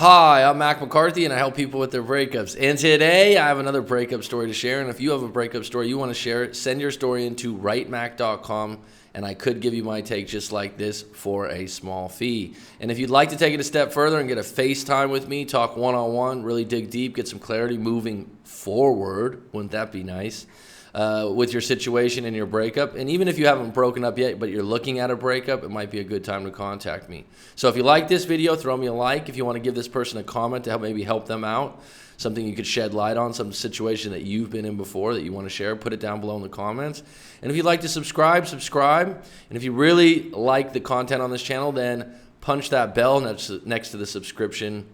Hi, I'm Mac McCarthy, and I help people with their breakups. And today, I have another breakup story to share. And if you have a breakup story you want to share, send your story into writemac.com, and I could give you my take just like this for a small fee. And if you'd like to take it a step further and get a FaceTime with me, talk one-on-one, really dig deep, get some clarity moving forward, wouldn't that be nice? With your situation and your breakup. And even if you haven't broken up yet, but you're looking at a breakup, it might be a good time to contact me. So if you like this video, throw me a like. If you want to give this person a comment to maybe help them out, something you could shed light on, some situation that you've been in before that you want to share, put it down below in the comments. And if you'd like to subscribe. And if you really like the content on this channel, then punch that bell next to the subscription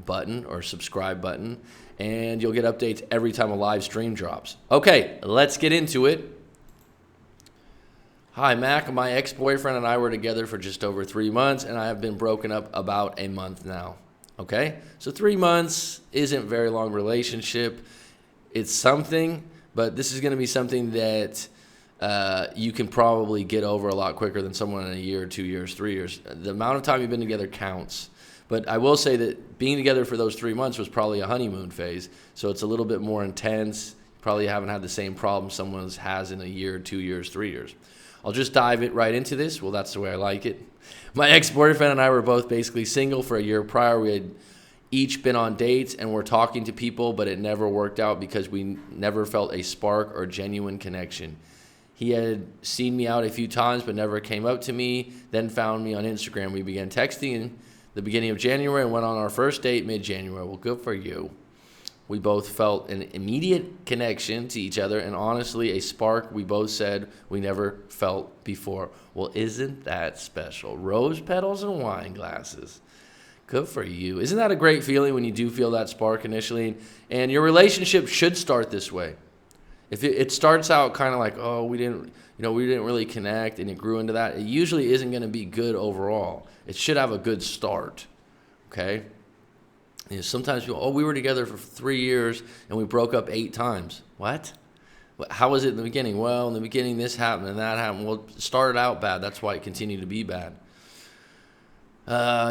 button or subscribe button, and you'll get updates every time a live stream drops. Okay, let's get into it. Hi, Mac. My ex-boyfriend and I were together for just over 3 months, and I have been broken up about a month now. Okay, so 3 months isn't a very long relationship. It's something, but this is going to be something that you can probably get over a lot quicker than someone in a year, 2 years, 3 years. The amount of time you've been together counts. But I will say that being together for those 3 months was probably a honeymoon phase, so it's a little bit more intense. You probably haven't had the same problem someone has in a year, 2 years, 3 years. I'll just dive it right into this. Well, that's the way I like it. My ex-boyfriend and I were both basically single for a year prior. We had each been on dates and were talking to people, but it never worked out because we never felt a spark or genuine connection. He had seen me out a few times but never came up to me, then found me on Instagram. We began texting in the beginning of January and went on our first date mid-January. Well, good for you. We both felt an immediate connection to each other and honestly a spark we both said we never felt before. Well, isn't that special? Rose petals and wine glasses. Good for you. Isn't that a great feeling when you do feel that spark initially? And your relationship should start this way. If it starts out kind of like, oh, we didn't really connect, and it grew into that, it usually isn't going to be good overall. It should have a good start, okay? Sometimes people, we were together for 3 years and we broke up 8 times. What? How was it in the beginning? Well, in the beginning this happened and that happened. Well, it started out bad. That's why it continued to be bad.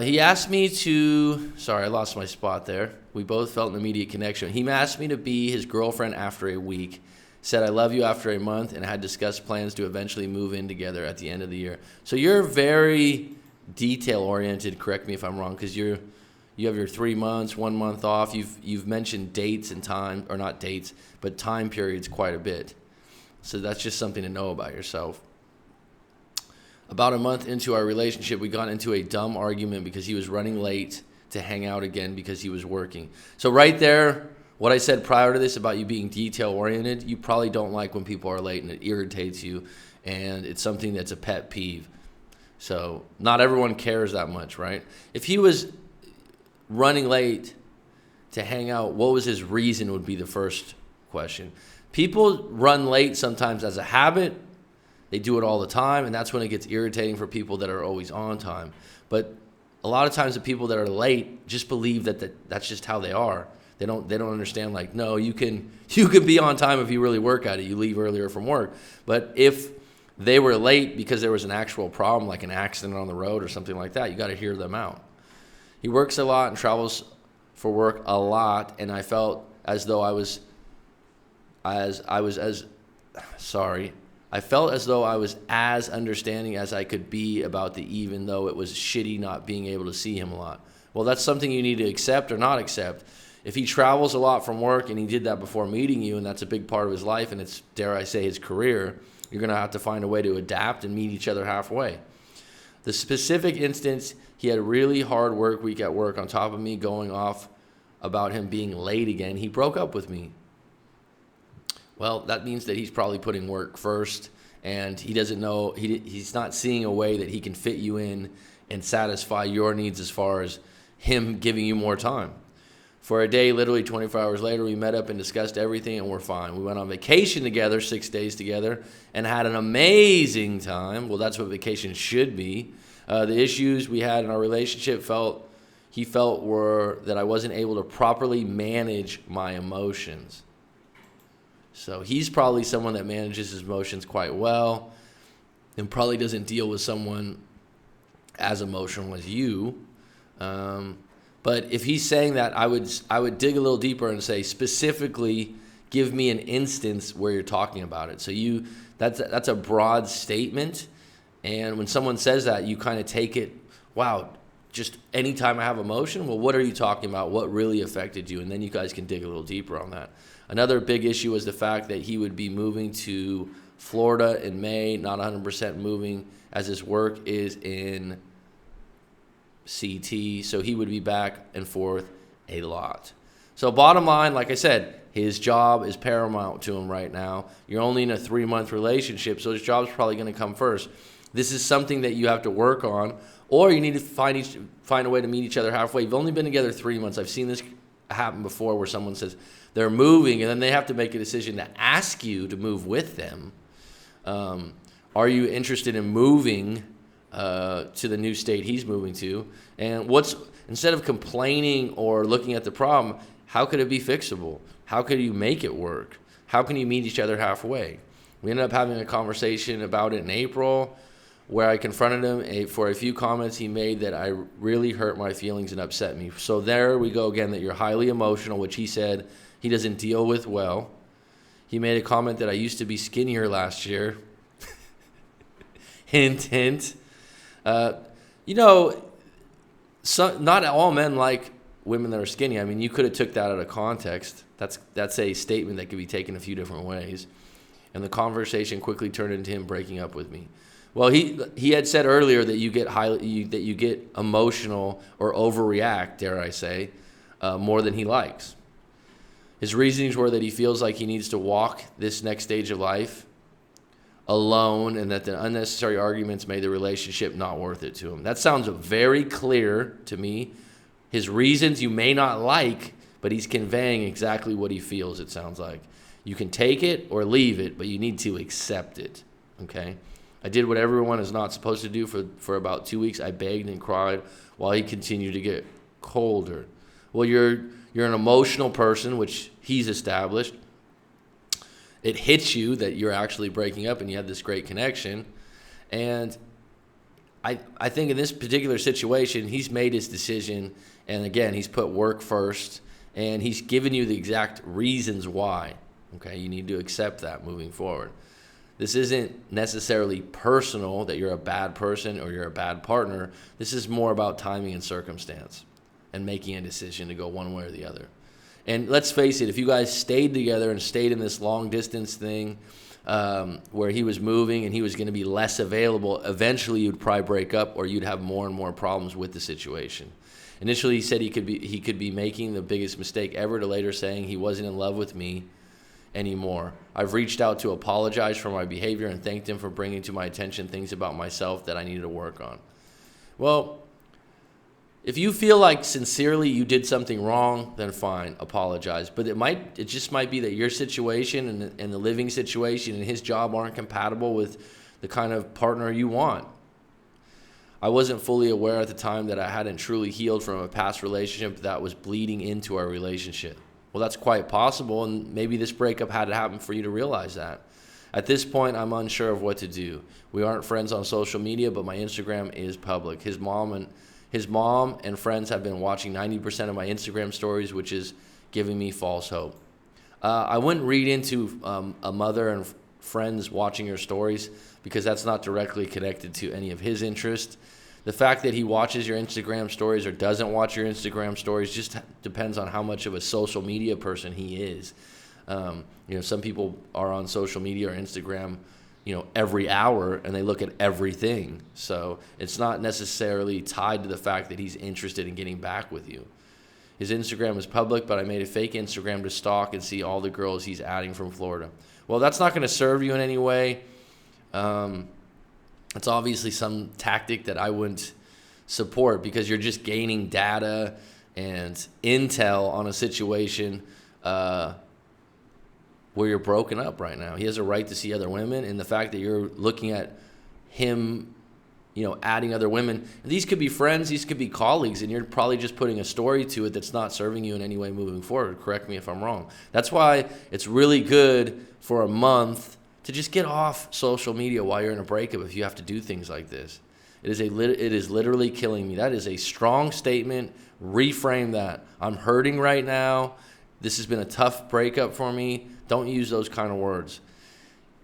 He asked me to, sorry, I lost my spot there. We both felt an immediate connection. He asked me to be his girlfriend after a week. Said I love you after a month, and had discussed plans to eventually move in together at the end of the year. So you're very detail-oriented, correct me if I'm wrong, because you have your 3 months, 1 month off. You've mentioned dates and time, or not dates, but time periods quite a bit. So that's just something to know about yourself. About a month into our relationship, we got into a dumb argument because he was running late to hang out again because he was working. So right there, what I said prior to this about you being detail-oriented, you probably don't like when people are late and it irritates you, and it's something that's a pet peeve. So not everyone cares that much, right? If he was running late to hang out, what was his reason would be the first question. People run late sometimes as a habit. They do it all the time, and that's when it gets irritating for people that are always on time. But a lot of times the people that are late just believe that's just how they are. They don't understand, like, no, you can be on time if you really work at it. You leave earlier from work. But if they were late because there was an actual problem, like an accident on the road or something like that, you got to hear them out. He works a lot and travels for work a lot, and I felt as though I was as understanding as I could be about even though it was shitty not being able to see him a lot. Well, that's something you need to accept or not accept. If he travels a lot from work and he did that before meeting you, and that's a big part of his life and it's, dare I say, his career, you're going to have to find a way to adapt and meet each other halfway. The specific instance, he had a really hard work week at work on top of me going off about him being late again. He broke up with me. Well, that means that he's probably putting work first, and he doesn't know, he's not seeing a way that he can fit you in and satisfy your needs as far as him giving you more time. For a day, literally 24 hours later, we met up and discussed everything, and we're fine. We went on vacation together, 6 days together, and had an amazing time. Well, that's what vacation should be. The issues we had in our relationship he felt were that I wasn't able to properly manage my emotions. So he's probably someone that manages his emotions quite well and probably doesn't deal with someone as emotional as you. But if he's saying that, I would dig a little deeper and say, specifically give me an instance where you're talking about it. So that's a broad statement, and when someone says that, you kind of take it, wow, just anytime I have emotion, well, what are you talking about? What really affected you? And then you guys can dig a little deeper on that. Another big issue was the fact that he would be moving to Florida in May, not 100% moving, as his work is in CT, so he would be back and forth a lot. So bottom line, like I said, his job is paramount to him right now. You're only in a 3-month relationship, so his job's probably going to come first. This is something that you have to work on, or you need to find a way to meet each other halfway. You've only been together 3 months. I've seen this happen before where someone says they're moving, and then they have to make a decision to ask you to move with them. Are you interested in moving to the new state he's moving to? And instead of complaining or looking at the problem, how could it be fixable? How could you make it work? How can you meet each other halfway? We ended up having a conversation about it in April where I confronted him for a few comments he made that I really hurt my feelings and upset me. So there we go again, that you're highly emotional, which he said he doesn't deal with well. He made a comment that I used to be skinnier last year. Hint, hint. Not all men like women that are skinny. I mean, you could have took that out of context. That's a statement that could be taken a few different ways. And the conversation quickly turned into him breaking up with me. Well, he had said earlier that you get emotional or overreact, dare I say, more than he likes. His reasonings were that he feels like he needs to walk this next stage of life alone, and that the unnecessary arguments made the relationship not worth it to him. That sounds very clear to me. His reasons you may not like, but he's conveying exactly what he feels, it sounds like. You can take it or leave it, but you need to accept it, okay? I did what everyone is not supposed to do for about 2 weeks. I begged and cried while he continued to get colder. Well, you're an emotional person, which he's established. It hits you that you're actually breaking up and you have this great connection. And I think in this particular situation, he's made his decision. And again, he's put work first. And he's given you the exact reasons why. Okay, you need to accept that moving forward. This isn't necessarily personal that you're a bad person or you're a bad partner. This is more about timing and circumstance and making a decision to go one way or the other. And let's face it, if you guys stayed together and stayed in this long distance thing where he was moving and he was going to be less available, eventually you'd probably break up or you'd have more and more problems with the situation. Initially, he said he could be making the biggest mistake ever, to later saying he wasn't in love with me anymore. I've reached out to apologize for my behavior and thanked him for bringing to my attention things about myself that I needed to work on. Well, if you feel like sincerely you did something wrong, then fine, apologize. But it just might be that your situation and the living situation and his job aren't compatible with the kind of partner you want. I wasn't fully aware at the time that I hadn't truly healed from a past relationship that was bleeding into our relationship. Well, that's quite possible, and maybe this breakup had to happen for you to realize that. At this point, I'm unsure of what to do. We aren't friends on social media, but my Instagram is public. His mom and friends have been watching 90% of my Instagram stories, which is giving me false hope. I wouldn't read into a mother and friends watching your stories because that's not directly connected to any of his interests. The fact that he watches your Instagram stories or doesn't watch your Instagram stories just depends on how much of a social media person he is. Some people are on social media or Instagram, every hour, and they look at everything. So it's not necessarily tied to the fact that he's interested in getting back with you. His Instagram is public, but I made a fake Instagram to stalk and see all the girls he's adding from Florida. Well, that's not going to serve you in any way. It's obviously some tactic that I wouldn't support because you're just gaining data and intel on a situation where you're broken up right now. He has a right to see other women, and the fact that you're looking at him, adding other women. These could be friends, these could be colleagues, and you're probably just putting a story to it that's not serving you in any way moving forward. Correct me if I'm wrong. That's why it's really good for a month to just get off social media while you're in a breakup if you have to do things like this. It is literally killing me. That is a strong statement. Reframe that. I'm hurting right now. This has been a tough breakup for me. Don't use those kind of words.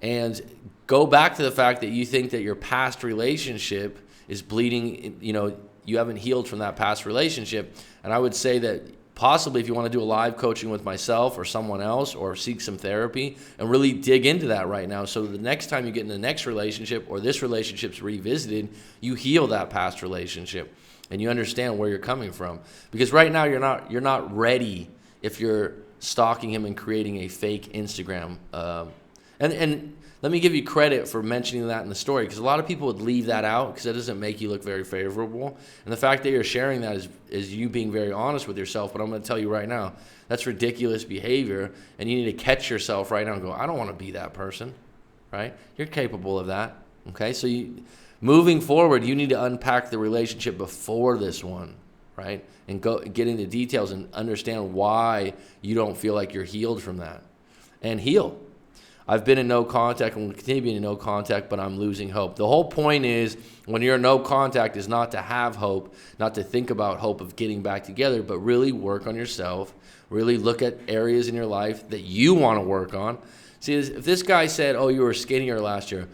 And go back to the fact that you think that your past relationship is bleeding, you haven't healed from that past relationship. And I would say that possibly if you want to do a live coaching with myself or someone else, or seek some therapy and really dig into that right now, so the next time you get in the next relationship or this relationship's revisited, you heal that past relationship and you understand where you're coming from. Because right now you're not ready if you're stalking him and creating a fake Instagram. And let me give you credit for mentioning that in the story, because a lot of people would leave that out because that doesn't make you look very favorable. And the fact that you're sharing that is you being very honest with yourself. But I'm going to tell you right now, that's ridiculous behavior, and you need to catch yourself right now and go, I don't want to be that person, right? You're capable of that, okay? So moving forward, you need to unpack the relationship before this one, right? And get into details and understand why you don't feel like you're healed from that, and heal. I've been in no contact and will continue being in no contact, but I'm losing hope. The whole point is, when you're in no contact, is not to have hope, not to think about hope of getting back together, but really work on yourself, really look at areas in your life that you want to work on. See, if this guy said, oh, you were skinnier last year,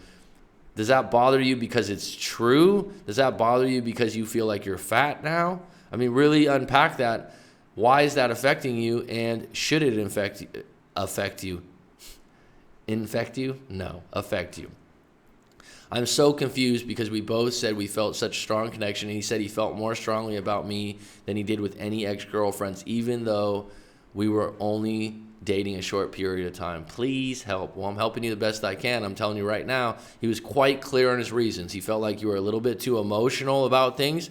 does that bother you because it's true? Does that bother you because you feel like you're fat now? I mean, really unpack that. Why is that affecting you, and should it affect you? Infect you? No, affect you. I'm so confused because we both said we felt such strong connection, and he said he felt more strongly about me than he did with any ex-girlfriends, even though we were only dating a short period of time. Please help. Well, I'm helping you the best I can. I'm telling you right now, he was quite clear on his reasons. He felt like you were a little bit too emotional about things.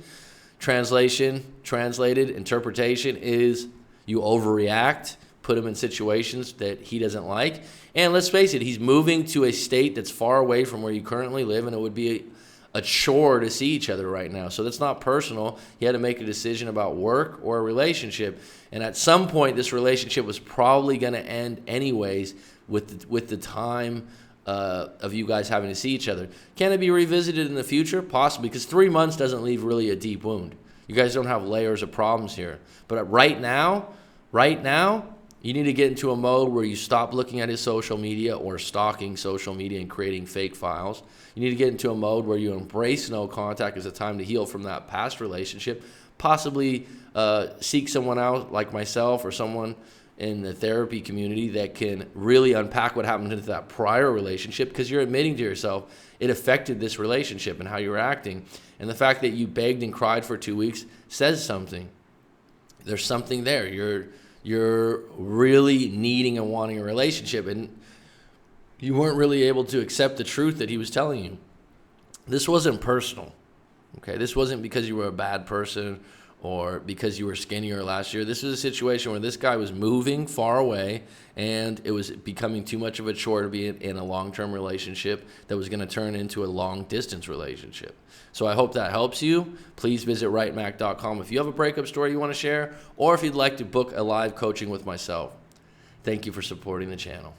Translated interpretation is you overreact, put him in situations that he doesn't like. And let's face it, he's moving to a state that's far away from where you currently live, and it would be a chore to see each other right now. So that's not personal. He had to make a decision about work or a relationship. And at some point, this relationship was probably going to end anyways with the time of you guys having to see each other. Can it be revisited in the future? Possibly, because 3 months doesn't leave really a deep wound. You guys don't have layers of problems here. But right now, you need to get into a mode where you stop looking at his social media or stalking social media and creating fake files. You need to get into a mode where you embrace no contact as a time to heal from that past relationship. Possibly seek someone out like myself or someone in the therapy community that can really unpack what happened into that prior relationship, because you're admitting to yourself it affected this relationship and how you were acting. And the fact that you begged and cried for 2 weeks says something. There's something there. You're really needing and wanting a relationship, and you weren't really able to accept the truth that he was telling you. This wasn't personal, okay? This wasn't because you were a bad person or because you were skinnier last year. This was a situation where this guy was moving far away, and it was becoming too much of a chore to be in a long-term relationship that was going to turn into a long-distance relationship. So I hope that helps you. Please visit writemac.com if you have a breakup story you want to share, or if you'd like to book a live coaching with myself. Thank you for supporting the channel.